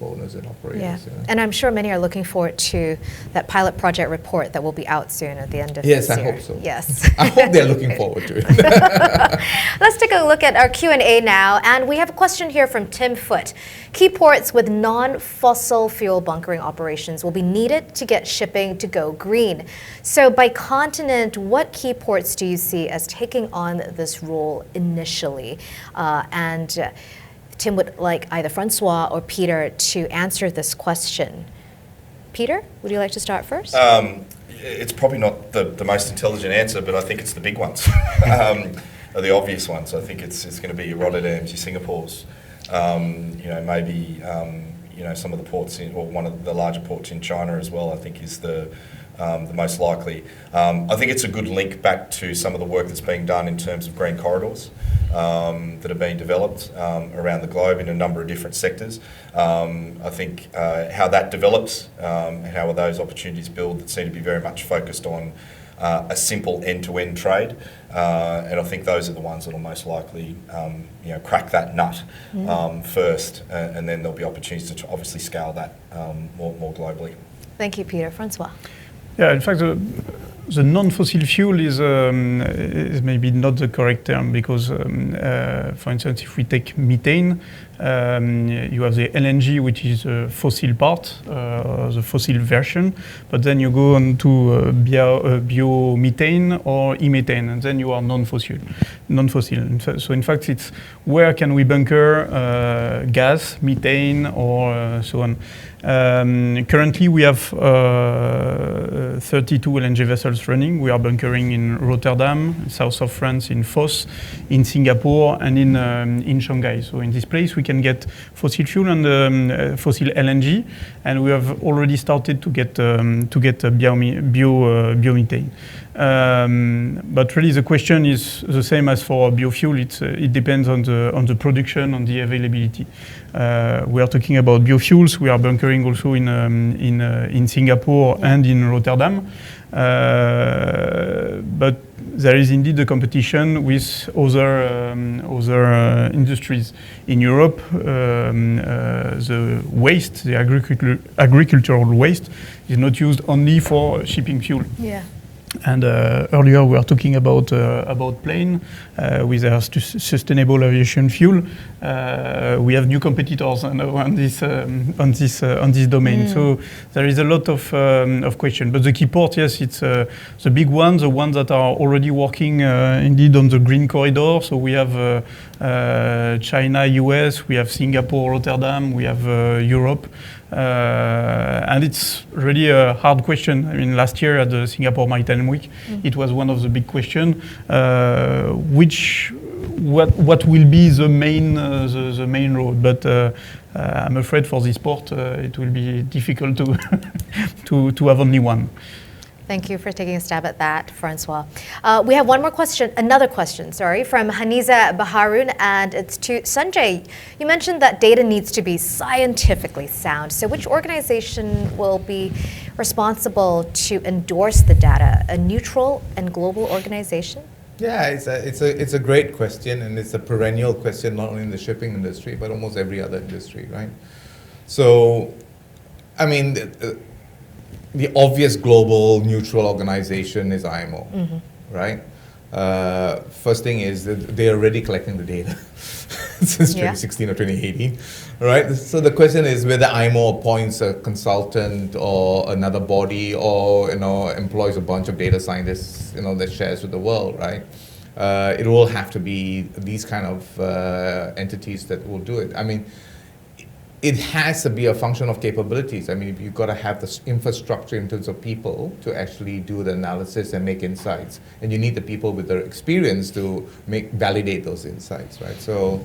owners and operators. Yeah, You know. and I'm sure many are looking forward to that pilot project report that will be out soon at the end of Yes, this I year. hope so. Yes. I hope they're looking forward to it. Let's take a look at our Q&A now, and we have a question here from Tim Foote. Key ports with non-fossil fuel bunkering operations will be needed to get shipping to go green. So by continent, what key ports do you see as taking on this role initially? Tim would like either Francois or Peter to answer this question. Peter, would you like to start first? It's probably not the most intelligent answer, but I think it's the big ones, are the obvious ones. I think it's going to be your Rotterdams, your Singapores, maybe some of the ports or one of the larger ports in China as well. I think is the most likely. I think it's a good link back to some of the work that's being done in terms of green corridors that are being developed around the globe in a number of different sectors. I think how that develops and how those opportunities build that seem to be very much focused on a simple end-to-end trade, and I think those are the ones that will most likely crack that nut first, and then there'll be opportunities to obviously scale that more globally. Thank you, Peter. Francois. Yeah, in fact, the non-fossil fuel is maybe not the correct term because, for instance, if we take methane, you have the LNG, which is a fossil part, the fossil version, but then you go on to biomethane or e-methane, and then you are non-fossil. So in fact, it's where can we bunker gas, methane, or so on. Currently, we have 32 LNG vessels running. We are bunkering in Rotterdam, south of France, in Fos, in Singapore, and in Shanghai. So in this place, we can get fossil fuel and fossil LNG, and we have already started to get biomethane. But really, the question is the same as for biofuel. It depends on the production, on the availability. We are talking about biofuels. We are bunkering also in Singapore and in Rotterdam. But there is indeed a competition with other industries. In Europe, the waste, the agricultural waste, is not used only for shipping fuel. Yeah. And earlier we were talking about plane with our sustainable aviation fuel. We have new competitors on this domain. So there is a lot of question. But the key port, yes, it's the big ones, the ones that are already working indeed on the green corridor. So we have China, US, we have Singapore, Rotterdam, we have Europe. And it's really a hard question. I mean, last year at the Singapore Maritime Week, it was one of the big questions. What will be the main road? But I'm afraid for this port, it will be difficult to have only one. Thank you for taking a stab at that, Francois. We have another question, from Haniza Baharun, and it's to Sanjay. You mentioned that data needs to be scientifically sound. So which organization will be responsible to endorse the data? A neutral and global organization? Yeah, it's a great question, and it's a perennial question not only in the shipping industry but almost every other industry, right? So, I mean, the obvious global neutral organization is IMO, right? First thing is that they're already collecting the data since 2016 or 2018, right? So the question is whether IMO appoints a consultant or another body, or employs a bunch of data scientists, that shares with the world, right? It will have to be these kind of entities that will do it. I mean, it has to be a function of capabilities. I mean, you've got to have the infrastructure in terms of people to actually do the analysis and make insights. And you need the people with their experience to validate those insights, right? So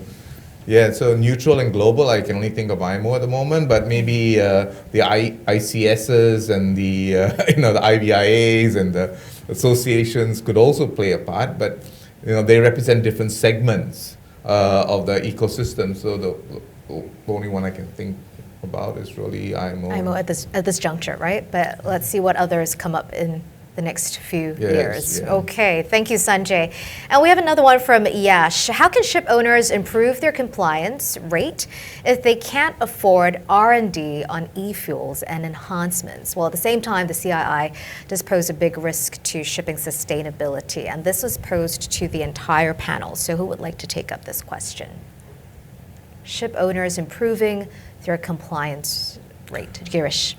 Yeah, so neutral and global, I can only think of IMO at the moment, but maybe the ICSs and the the IBIAs and the associations could also play a part, but they represent different segments of the ecosystem. So the only one I can think about is really IMO. IMO at this juncture, right? But let's see what others come up in the next few years. Yeah. Okay, thank you, Sanjay. And we have another one from Yash. How can ship owners improve their compliance rate if they can't afford R&D on e-fuels and enhancements? Well, at the same time, the CII does pose a big risk to shipping sustainability, and this was posed to the entire panel. So who would like to take up this question? Ship owners improving their compliance rate. Girish.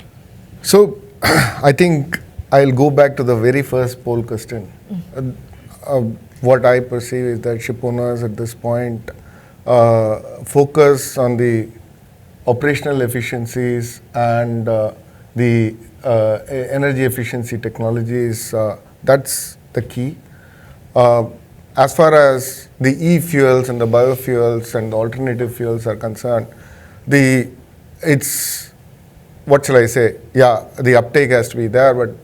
So I think I'll go back to the very first poll question. What I perceive is that ship owners at this point focus on the operational efficiencies and the energy efficiency technologies. That's the key. As far as the e-fuels and the biofuels and the alternative fuels are concerned, what shall I say? Yeah, the uptake has to be there, but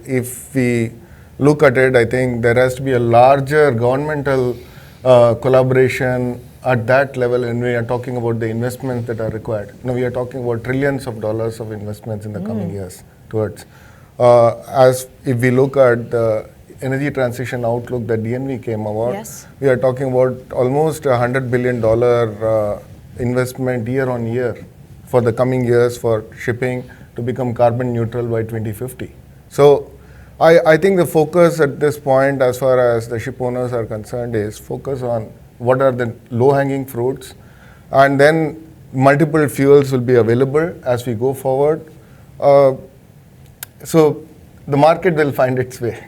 if we look at it, I think there has to be a larger governmental collaboration at that level, and we are talking about the investments that are required. Now we are talking about trillions of dollars of investments in the coming years towards. As if we look at the energy transition outlook that DNV came about, Yes. we are talking about almost $100 billion investment year on year for the coming years for shipping to become carbon neutral by 2050. So I think the focus at this point, as far as the ship owners are concerned, is focus on what are the low-hanging fruits, and then multiple fuels will be available as we go forward. So the market will find its way.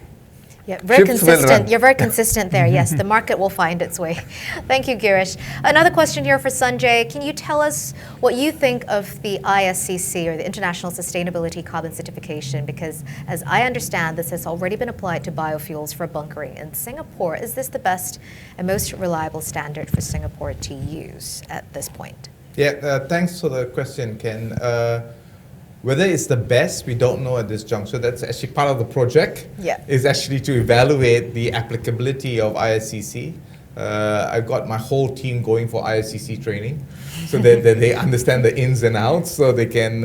Yeah, very Ships will consistent. run. You're very consistent there. Yes, the market will find its way. Thank you, Girish. Another question here for Sanjay. Can you tell us what you think of the ISCC, or the International Sustainability Carbon Certification? Because as I understand, this has already been applied to biofuels for bunkering in Singapore. Is this the best and most reliable standard for Singapore to use at this point? Yeah, thanks for the question, Ken. Whether it's the best, we don't know at this juncture. That's actually part of the project. Yeah. Is actually to evaluate the applicability of ISCC. I've got my whole team going for ISCC training, so that they understand the ins and outs, so they can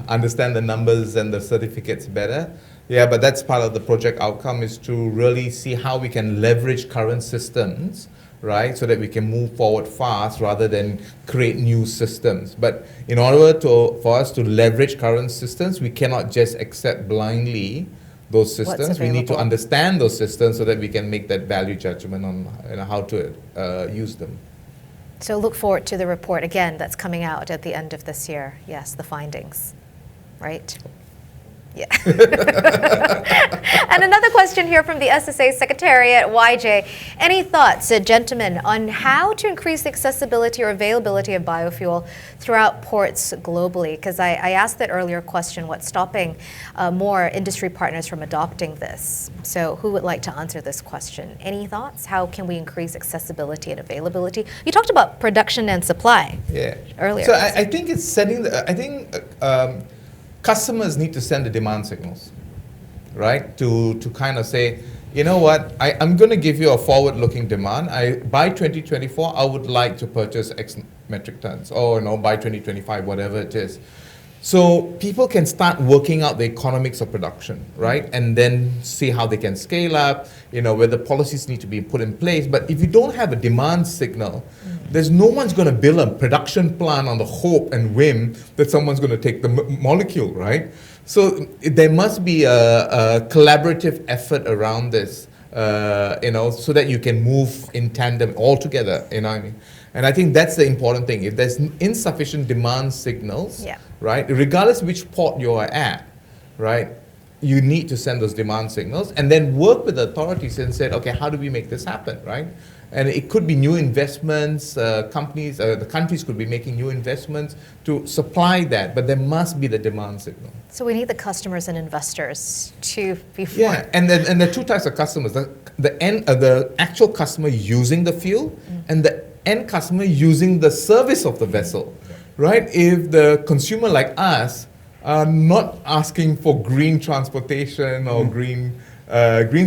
understand the numbers and the certificates better. Yeah, but that's part of the project outcome, is to really see how we can leverage current systems, right, so that we can move forward fast rather than create new systems. But in order for us to leverage current systems, we cannot just accept blindly those systems. We need to understand those systems so that we can make that value judgment on how to use them. So look forward to the report again that's coming out at the end of this year. Yes, the findings, right? Yeah. And another question here from the SSA Secretariat, YJ. Any thoughts, gentlemen, on how to increase the accessibility or availability of biofuel throughout ports globally? Because I asked that earlier question, what's stopping more industry partners from adopting this? So who would like to answer this question? Any thoughts? How can we increase accessibility and availability? You talked about production and supply earlier. So I think it's setting customers need to send the demand signals, right? To kind of say, you know what, I'm going to give you a forward-looking demand. By 2024, I would like to purchase X metric tons, or by 2025, whatever it is. So people can start working out the economics of production, right? And then see how they can scale up, whether policies need to be put in place. But if you don't have a demand signal, there's no one's going to build a production plan on the hope and whim that someone's going to take the molecule, right? So there must be a collaborative effort around this, so that you can move in tandem all together, what I mean? And I think that's the important thing. If there's insufficient demand signals, right, regardless of which port you are at, right, you need to send those demand signals and then work with the authorities and say, okay, how do we make this happen, right? And it could be new investments, the countries could be making new investments to supply that, but there must be the demand signal. So we need the customers and investors to be formed. Yeah, and there are two types of customers: the actual customer using the fuel, and the end customer using the service of the vessel, right? If the consumer like us are not asking for green transportation or green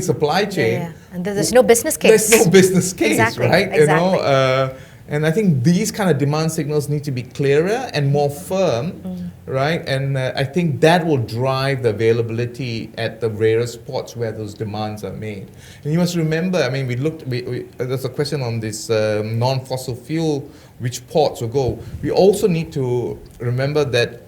supply chain, and there's no business case. There's no business case, Exactly, right? exactly. And I think these kind of demand signals need to be clearer and more firm, right? And I think that will drive the availability at the various ports where those demands are made. And you must remember, I mean, there's a question on this non-fossil fuel, which ports will go. We also need to remember that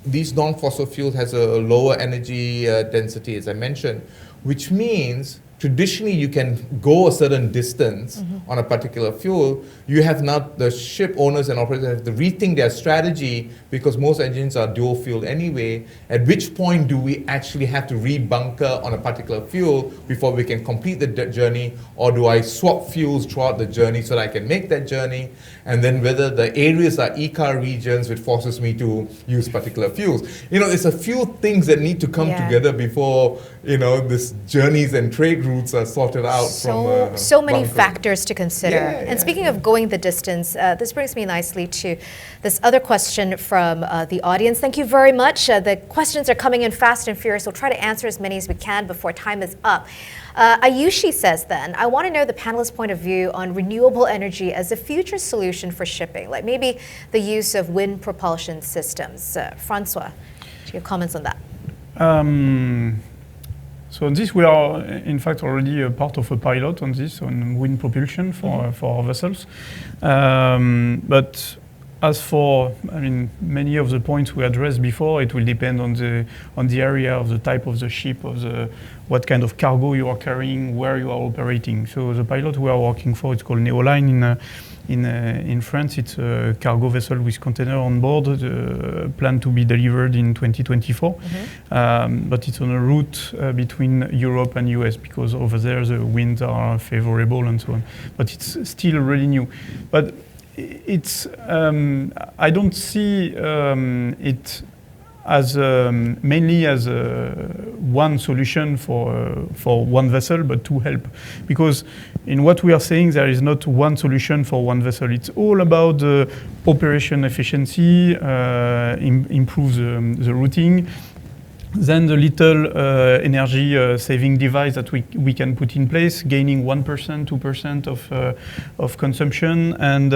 these non-fossil fuels has a lower energy density, as I mentioned, which means traditionally you can go a certain distance on a particular fuel. You have now the ship owners and operators have to rethink their strategy because most engines are dual fuel anyway. At which point do we actually have to rebunker on a particular fuel before we can complete the journey, or do I swap fuels throughout the journey so that I can make that journey? And then whether the areas are ECAR regions, which forces me to use particular fuels. You know, there's a few things that need to come together before, you know, this journeys and trade routes are sorted out. So many factors to consider. And speaking of going the distance, this brings me nicely to this other question from the audience. Thank you very much. The questions are coming in fast and furious. We'll try to answer as many as we can before time is up. Ayushi says then, I want to know the panelists' point of view on renewable energy as a future solution for shipping, like maybe the use of wind propulsion systems. Francois, your comments on that? So on this, we are in fact already a part of a pilot on this, on wind propulsion for our vessels. But as for, I mean, many of the points we addressed before, it will depend on the area, of the type of the ship, of what kind of cargo you are carrying, where you are operating. So the pilot we are working for, it's called Neoline in France. It's a cargo vessel with container on board, planned to be delivered in 2024. But it's on a route between Europe and US, because over there the winds are favorable and so on. But it's still really new. But it's I don't see it as mainly as one solution for one vessel, but to help, because in what we are saying, there is not one solution for one vessel. It's all about the operation efficiency, improve the routing. Then the little energy saving device that we can put in place, gaining 1%, 2% of consumption, and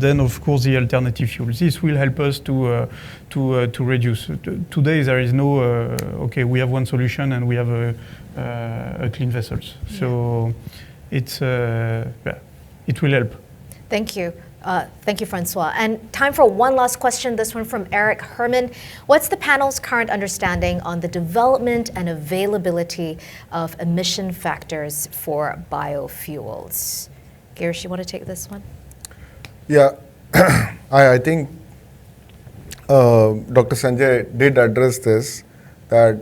then of course the alternative fuels. This will help us to reduce. Today there is no okay, we have one solution and we have a clean vessels. So it's it will help. Thank you. Thank you, Francois. And time for one last question, this one from Eric Herman. What's the panel's current understanding on the development and availability of emission factors for biofuels? Girish, you want to take this one? Yeah, I think Dr. Sanjay did address this, that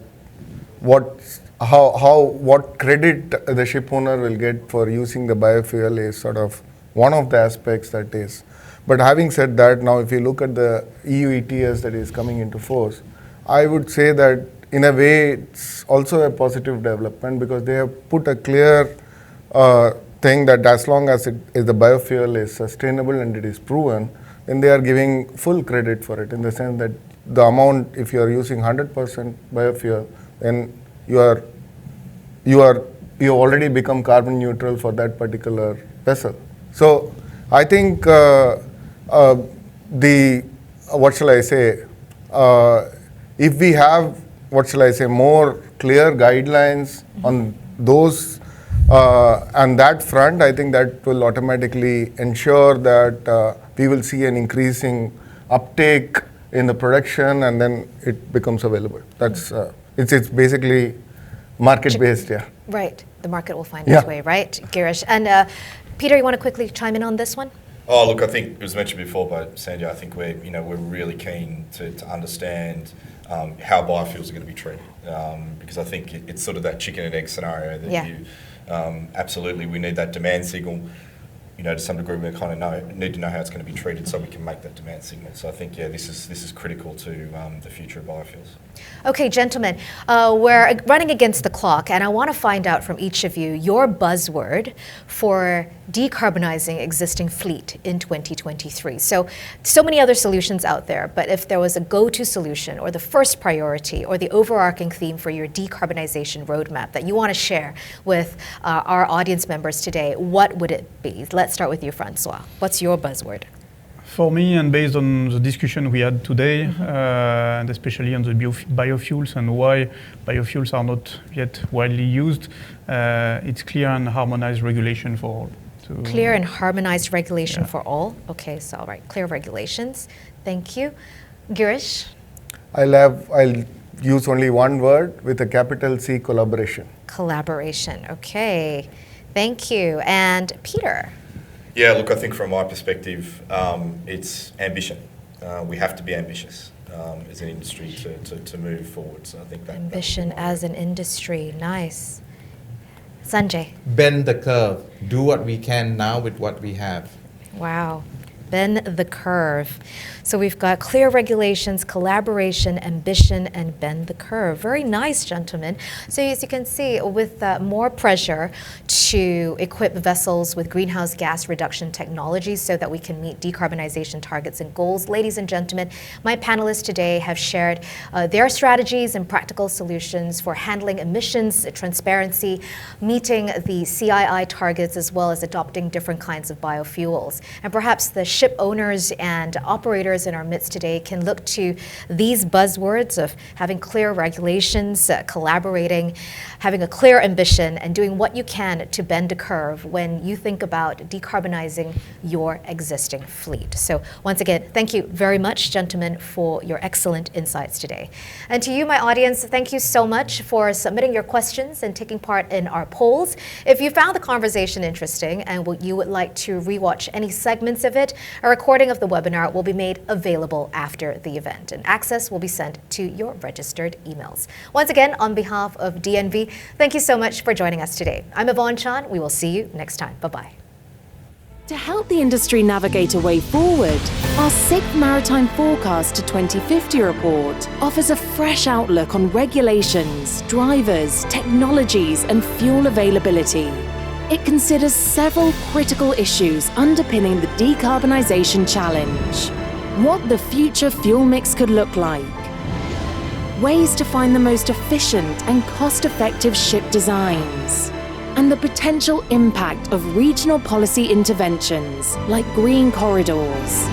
what credit the ship owner will get for using the biofuel is sort of one of the aspects that is. But having said that, now if you look at the EU ETS that is coming into force, I would say that in a way it's also a positive development, because they have put a clear thing that as long as the biofuel is sustainable and it is proven, then they are giving full credit for it, in the sense that the amount, if you are using 100% biofuel, then you already become carbon neutral for that particular vessel. So I think what shall I say, if we have, what shall I say, more clear guidelines on those, on that front, I think that will automatically ensure that we will see an increasing uptake in the production, and then it becomes available. That's it's basically market based, yeah. Right, the market will find its way, right, Girish? And Peter, you want to quickly chime in on this one? Oh, look, I think it was mentioned before by Sanjay. I think we're really keen to understand how biofuels are going to be treated, because I think it's sort of that chicken and egg scenario that you absolutely, we need that demand signal. to some degree, we kind of need to know how it's going to be treated so we can make that demand signal. So I think, this is critical to the future of biofuels. Okay, gentlemen, we're running against the clock, and I want to find out from each of you your buzzword for decarbonizing existing fleet in 2023. So many other solutions out there, but if there was a go-to solution or the first priority or the overarching theme for your decarbonization roadmap that you want to share with our audience members today, what would it be? Let's start with you, Francois. What's your buzzword? For me, and based on the discussion we had today, and especially on the biofuels and why biofuels are not yet widely used, it's clear and harmonized regulation for all. Clear and harmonized regulation for all. Okay, so all right, clear regulations. Thank you. Girish? I'll use only one word with a capital C: collaboration. Collaboration, okay. Thank you. And Peter? Yeah, look, I think from my perspective, it's ambition. We have to be ambitious as an industry to move forward. So I think that ambition as an industry, nice. Sanjay? Bend the curve. Do what we can now with what we have. Wow. Bend the curve. So we've got clear regulations, collaboration, ambition, and bend the curve. Very nice, gentlemen. So as you can see, with more pressure to equip vessels with greenhouse gas reduction technologies so that we can meet decarbonization targets and goals, ladies and gentlemen, my panelists today have shared their strategies and practical solutions for handling emissions, transparency, meeting the CII targets, as well as adopting different kinds of biofuels. And perhaps the ship owners and operators in our midst today can look to these buzzwords of having clear regulations, collaborating, having a clear ambition, and doing what you can to bend a curve when you think about decarbonizing your existing fleet. So once again, thank you very much, gentlemen, for your excellent insights today. And to you, my audience, thank you so much for submitting your questions and taking part in our polls. If you found the conversation interesting and you would like to rewatch any segments of it, a recording of the webinar will be made available after the event, and access will be sent to your registered emails. Once again, on behalf of DNV, thank you so much for joining us today. I'm Yvonne Chan. We will see you next time. Bye-bye. To help the industry navigate a way forward, our 6th Maritime Forecast to 2050 report offers a fresh outlook on regulations, drivers, technologies, and fuel availability. It considers several critical issues underpinning the decarbonisation challenge. What the future fuel mix could look like, ways to find the most efficient and cost-effective ship designs, and the potential impact of regional policy interventions like green corridors.